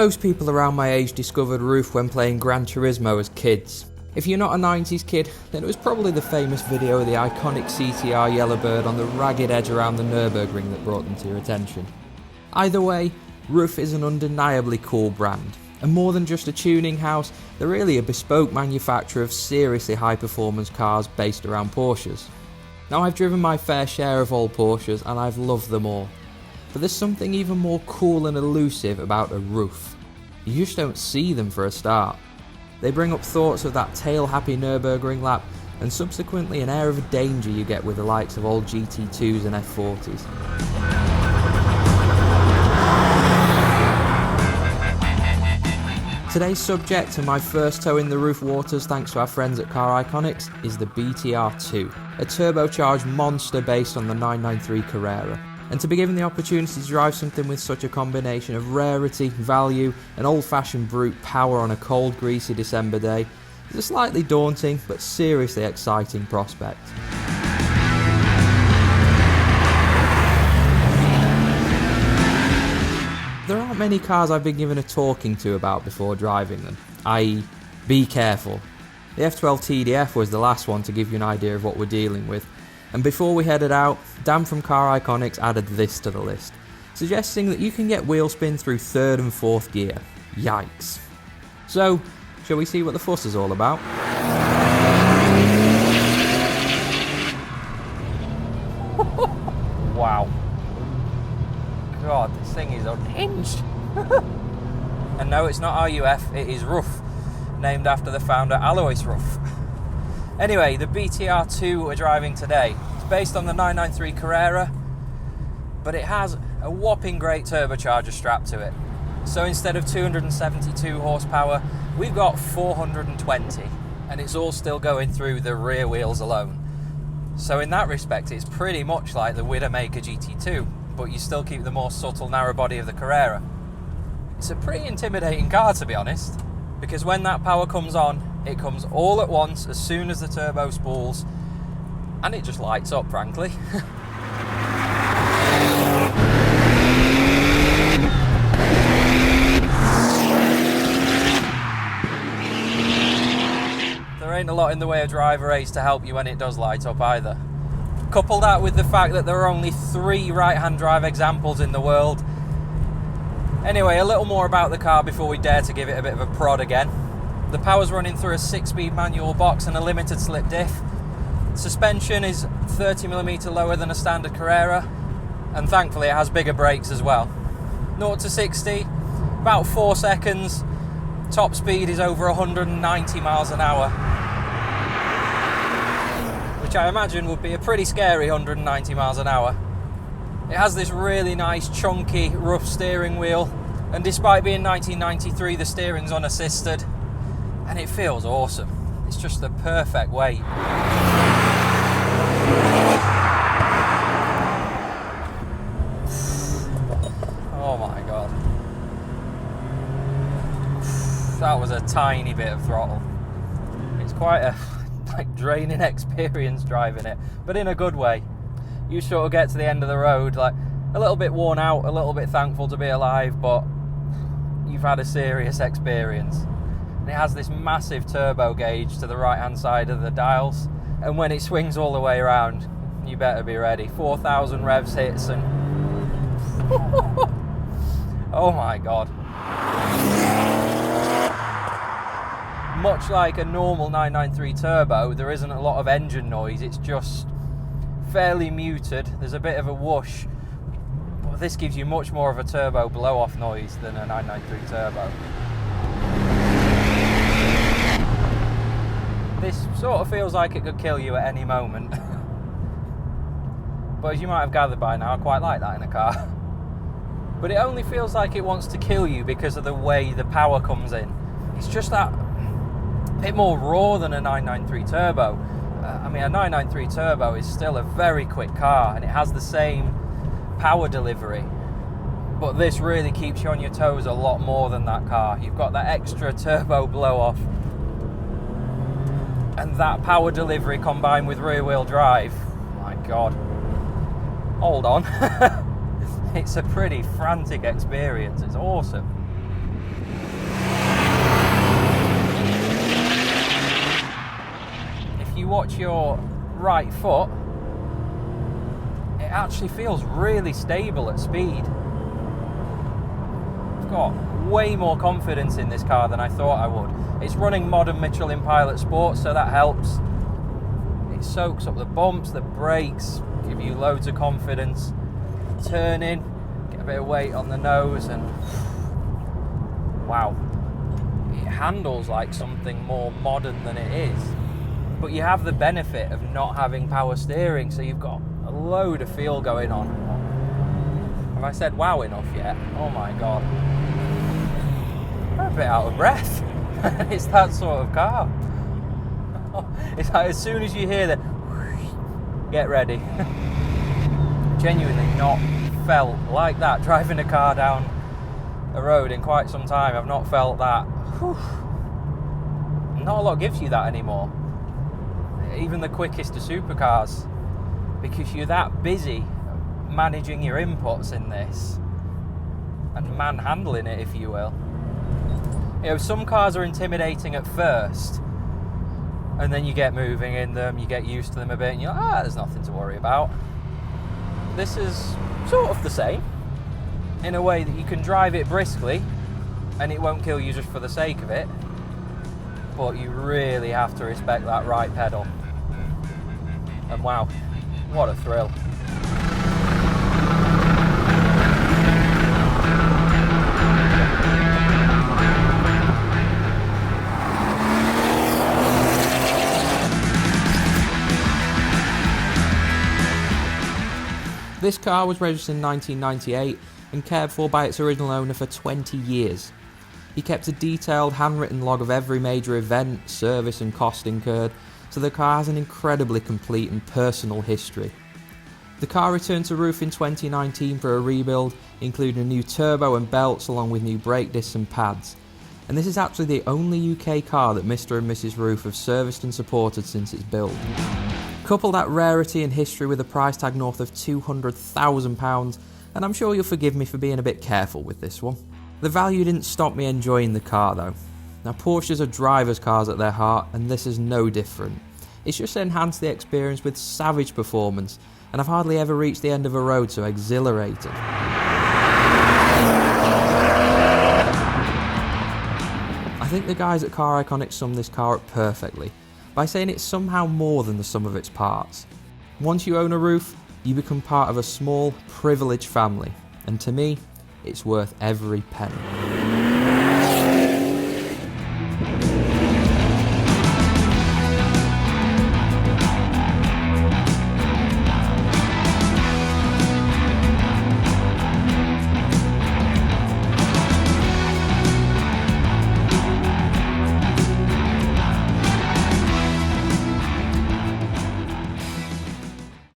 Most people around my age discovered RUF when playing Gran Turismo as kids. If you're not a 90s kid, then it was probably the famous video of the iconic CTR Yellowbird on the ragged edge around the Nürburgring that brought them to your attention. Either way, RUF is an undeniably cool brand, and more than just a tuning house, they're really a bespoke manufacturer of seriously high performance cars based around Porsches. Now, I've driven my fair share of old Porsches and I've loved them all, but there's something even more cool and elusive about a RUF. You just don't see them for a start. They bring up thoughts of that tail-happy Nürburgring lap, and subsequently an air of danger you get with the likes of old GT2s and F40s. Today's subject and my first toe in the RUF waters, thanks to our friends at Car Iconics, is the BTR2, a turbocharged monster based on the 993 Carrera. And to be given the opportunity to drive something with such a combination of rarity, value and old-fashioned brute power on a cold, greasy December day is a slightly daunting but seriously exciting prospect. There aren't many cars I've been given a talking to about before driving them, i.e. be careful. The F12 TDF was the last one to give you an idea of what we're dealing with. And before we headed out, Dan from Car Iconics added this to the list, suggesting that you can get wheel spin through 3rd and 4th gear. Yikes. So, shall we see what the fuss is all about? Wow. God, this thing is unhinged. And no, it's not RUF, it is RUF, named after the founder Alois RUF. Anyway, the BTR2 we're driving today. It's based on the 993 Carrera, but it has a whopping great turbocharger strapped to it. So instead of 272 horsepower, we've got 420, and it's all still going through the rear wheels alone. So in that respect, it's pretty much like the Widowmaker GT2, but you still keep the more subtle narrow body of the Carrera. It's a pretty intimidating car, to be honest, because when that power comes on, it comes all at once as soon as the turbo spools, and it just lights up, frankly. There ain't a lot in the way of driver aids to help you when it does light up either. Couple that with the fact that there are only 3 right-hand drive examples in the world. Anyway, a little more about the car before we dare to give it a bit of a prod again. The power's running through a 6-speed manual box and a limited slip diff. Suspension is 30mm lower than a standard Carrera, and thankfully it has bigger brakes as well. 0 to 60, about 4 seconds. Top speed is over 190 miles an hour, which I imagine would be a pretty scary 190 miles an hour. It has this really nice chunky RUF steering wheel, and despite being 1993, the steering's unassisted, and it feels awesome. It's just the perfect weight. Oh my god. That was a tiny bit of throttle. It's quite a draining experience driving it, but in a good way. You sort of get to the end of the road like a little bit worn out, a little bit thankful to be alive, but you've had a serious experience. And it has this massive turbo gauge to the right hand side of the dials, and when it swings all the way around, you better be ready. 4,000 revs hits and oh my god. Much like a normal 993 turbo, there isn't a lot of engine noise. It's just fairly muted. There's a bit of a whoosh, but this gives you much more of a turbo blow-off noise than a 993 turbo. This sort of feels like it could kill you at any moment. But as you might have gathered by now, I quite like that in a car. But it only feels like it wants to kill you because of the way the power comes in. It's just that bit more raw than a 993 turbo. I mean, a 993 turbo is still a very quick car, and it has the same power delivery. But this really keeps you on your toes a lot more than that car. You've got that extra turbo blow-off, and that power delivery combined with rear-wheel drive. My god. Hold on. It's a pretty frantic experience. It's awesome. you watch your right foot, it actually feels really stable at speed. I've got way more confidence in this car than I thought I would. It's running modern Michelin Pilot Sport, so that helps. It soaks up the bumps, the brakes, give you loads of confidence. Turning, get a bit of weight on the nose, and wow, it handles like something more modern than it is. But you have the benefit of not having power steering, so you've got a load of feel going on. Have I said wow enough yet? Oh my god. I'm a bit out of breath. It's that sort of car. It's like as soon as you hear the get ready. Genuinely not felt like that driving a car down a road in quite some time. I've not felt that. Whew. Not a lot gives you that anymore. Even the quickest of supercars, because you're that busy managing your inputs in this and manhandling it, if you will. You know, some cars are intimidating at first, and then you get moving in them, you get used to them a bit, and you're like, there's nothing to worry about. This is sort of the same, in a way that you can drive it briskly, and it won't kill you just for the sake of it, but you really have to respect that right pedal. And wow, what a thrill. This car was registered in 1998 and cared for by its original owner for 20 years. He kept a detailed handwritten log of every major event, service and cost incurred, so the car has an incredibly complete and personal history. The car returned to RUF in 2019 for a rebuild, including a new turbo and belts along with new brake discs and pads. And this is actually the only UK car that Mr and Mrs RUF have serviced and supported since its build. Couple that rarity and history with a price tag north of £200,000, and I'm sure you'll forgive me for being a bit careful with this one. The value didn't stop me enjoying the car though. Now Porsches are drivers' cars at their heart, and this is no different. It's just enhanced the experience with savage performance, and I've hardly ever reached the end of a road so exhilarating. I think the guys at Car Iconic summed this car up perfectly by saying it's somehow more than the sum of its parts. Once you own a RUF, you become part of a small, privileged family, and to me, it's worth every penny.